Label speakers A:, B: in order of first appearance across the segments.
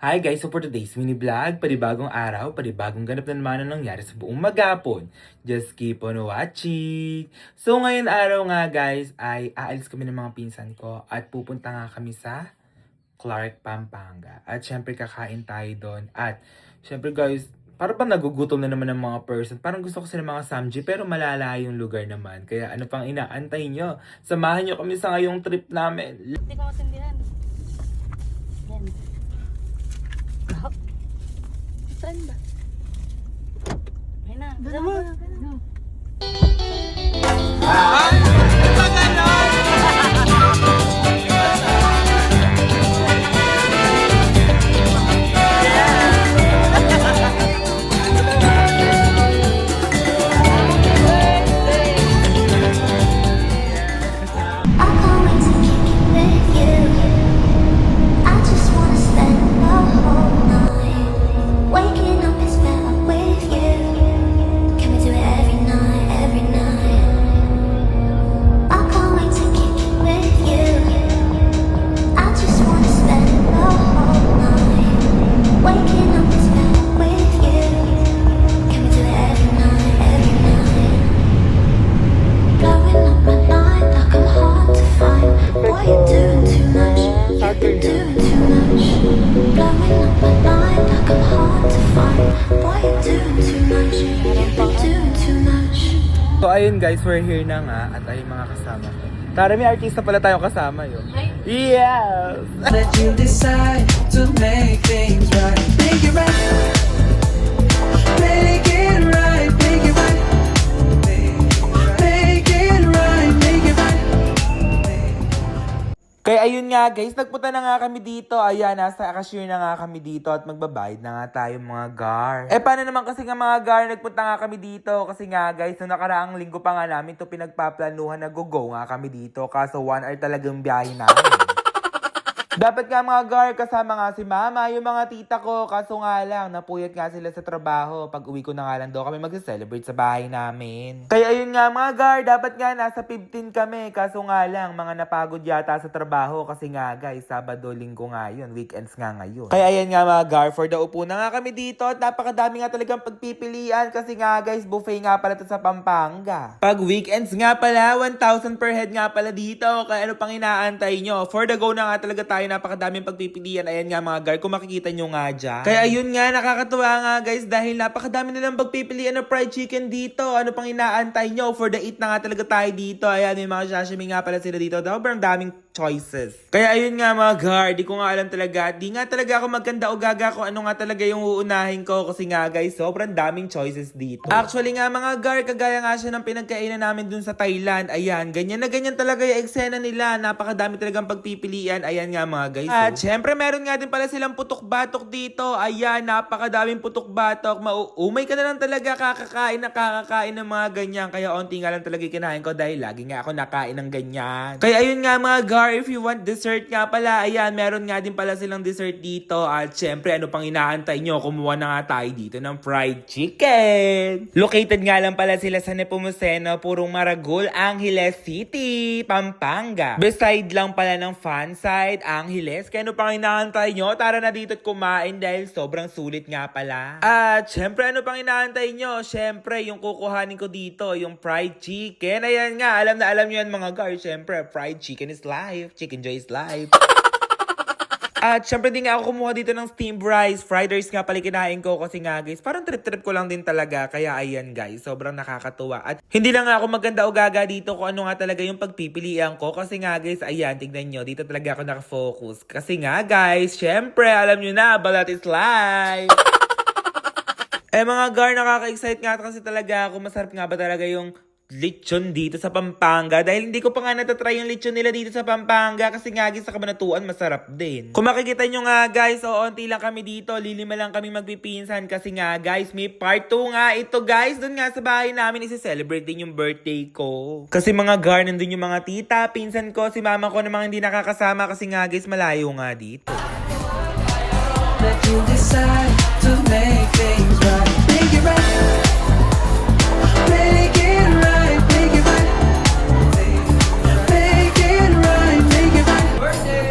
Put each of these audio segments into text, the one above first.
A: Hi guys, so for today's mini vlog, panibagong araw, panibagong ganap na naman ang nangyari sa buong maghapon. Just keep on watching! So ngayon araw nga guys, ay aalis kami ng mga pinsan ko at pupunta nga kami sa Clark, Pampanga. At syempre kakain tayo doon. At syempre guys, parang pa nagugutom na naman ng mga person. Parang gusto ko sila mga samji pero malala yung lugar naman. Kaya ano pang inaantay nyo? Samahan nyo kami sa ngayong trip namin.
B: Hindi ko masindihan. Yan. Oh. Saan ba? Ayun na. Sama.
A: So ayun guys, we're here na nga at ay mga kasama ko. Tara, may artista pala tayong kasama yun. Yes!
C: Let you decide to make things right. Make it right. Make it right. Make it right. Make it right. Make it right.
A: Kaya ayun nga guys, nagpunta na nga kami dito. Ayan, nasa cashier na nga kami dito at magbabayad na nga tayo mga gar. Paano naman kasi nga mga gar, nagpunta nga kami dito. Kasi nga guys, nung nakaraang linggo pa nga namin ito pinagpaplanuhan na go nga kami dito. Kaso 1 hour talagang biyahe namin. Dapat nga mga gar, kasama nga si mama, yung mga tita ko. Kaso nga lang, napuyat nga sila sa trabaho. Pag uwi ko na nga lang daw kami mag-celebrate sa bahay namin. Kaya ayun nga mga gar, dapat nga nasa 15 kami. Kaso nga lang, mga napagod yata sa trabaho. Kasi nga guys, Sabado, Linggo nga yun. Weekends nga ngayon. Kaya ayun nga mga gar, for the upo na nga kami dito. At napakadami nga talagang pagpipilian. Kasi nga guys, buffet nga pala to sa Pampanga. Pag weekends nga pala, 1,000 per head nga pala dito. Kaya ano pang inaantay nyo? For the go na nga talaga tayo, napakadaming pagpipilian. Ayan nga mga gar, kung makikita nyo nga dyan. Kaya ayun nga, nakakatuwa nga guys dahil napakadami nilang pagpipilian ng fried chicken dito. Ano pang inaantay nyo? For the eat na nga talaga tayo dito. Ayan, may mga sashimi nga pala sila dito. Sobrang daming choices. Kaya ayun nga mga gar, di ko nga alam talaga. Di nga talaga ako magkanda o gaga kung ano nga talaga yung uunahin ko. Kasi nga guys, sobrang daming choices dito. Actually nga mga gar, kagaya nga siya ng pinagkainan namin dun sa Thailand. Ayan, ganyan na ganyan talaga yung eksena nila. Napakadami talagang pagpipilian. Ayan nga mga guys. At syempre meron nga din pala silang putok-batok dito. Ayan, napakadaming putok-batok. Umay ka na lang talaga kakakain ng mga ganyan. Kaya onti nga lang talaga kinain ko dahil lagi nga ako nakain ng ganyan. Kaya ayun nga mga gar, if you want dessert nga pala, ayan, meron nga din pala silang dessert dito. At syempre, ano pang inaantay nyo? Kumuha na nga tayo dito ng fried chicken. Located nga lang pala sila sa Nepomuceno, Purong Maragul, Angeles City, Pampanga. Beside lang pala ng fan side, Angeles. Kaya ano pang inaantay nyo? Tara na dito at kumain dahil sobrang sulit nga pala. At syempre, ano pang inaantay nyo? Syempre, yung kukuhanin ko dito, yung fried chicken. Ayan nga, alam na alam nyo yan mga gar. Syempre, fried chicken is life. Chicken Joy is life. At syempre din nga ako kumuha dito ng steamed rice. Fried rice nga pala kinain ko kasi nga guys, parang trip-trip ko lang din talaga. Kaya ayan guys, sobrang nakakatuwa. At hindi lang nga ako maganda o gaga dito kung ano nga talaga yung pagpipilian ko. Kasi nga guys, ayan, tignan nyo, dito talaga ako nakafocus. Kasi nga guys, syempre, alam nyo na, balat is life. Mga gar, nakaka-excite nga kasi talaga ako. Masarap nga ba talaga yung lechon dito sa Pampanga dahil hindi ko pa nga natatry yung lechon nila dito sa Pampanga kasi nga sa Kabanatuan masarap din. Kung makikita nyo nga guys, onti lang kami dito, lilima lang kami magpipinsan kasi nga guys, may part 2 nga ito guys, dun nga sa bahay namin isi-celebrate din yung birthday ko. Kasi mga gar, nandun yung mga tita, pinsan ko, si mama ko namang hindi nakakasama kasi nga guys, malayo nga dito.
C: Let you decide to make things right. Make it right. Make it right. Make it right. Make it right. Make it right. Birthday.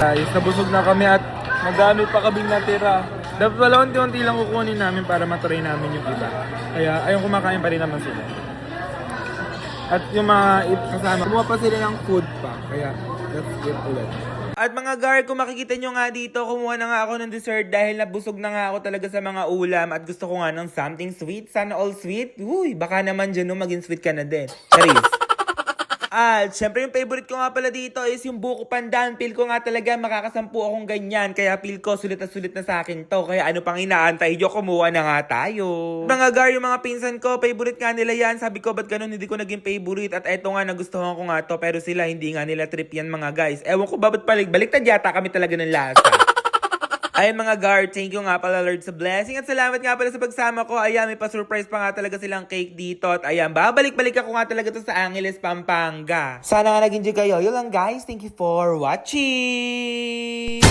A: guys, nabusog na kami at madami pa kaming natira. Dapat pala unti-unti lang kukunin namin para matry namin yung iba. Kaya ayun, kumakain pa rin naman sila. At yung mga kasama, kumuha pa sila ng food pa. Kaya let's get ulit. At mga guard, kung makikita nyo nga dito, kumuha na nga ako ng dessert dahil nabusog na nga ako talaga sa mga ulam at gusto ko nga ng something sweet. Sana all sweet. Uy, baka naman dyan no, maging sweet ka na din. Charis. At syempre yung favorite ko nga pala dito is yung buko pandan. Feel ko nga talaga makakasampu akong ganyan. Kaya feel ko sulit na sa akin to. Kaya ano pang inaantay nyo, kumuha na nga tayo. Mga gar, yung mga pinsan ko, favorite nga nila yan. Sabi ko, ba't ganun hindi ko naging favorite? At eto nga, nagustuhan ko nga to. Pero sila, hindi nga nila trip yan mga guys. Ewan ko ba ba't baliktad yata kami talaga ng lasa. Ayun mga guard, thank you nga pala Lord sa blessing at salamat nga pala sa pagsama ko. Ayan, may pa-surprise pa nga talaga silang cake dito. At ayan, babalik-balik ako nga talaga to sa Angeles, Pampanga. Sana nga nag-enjoy kayo. Yun lang guys, thank you for watching!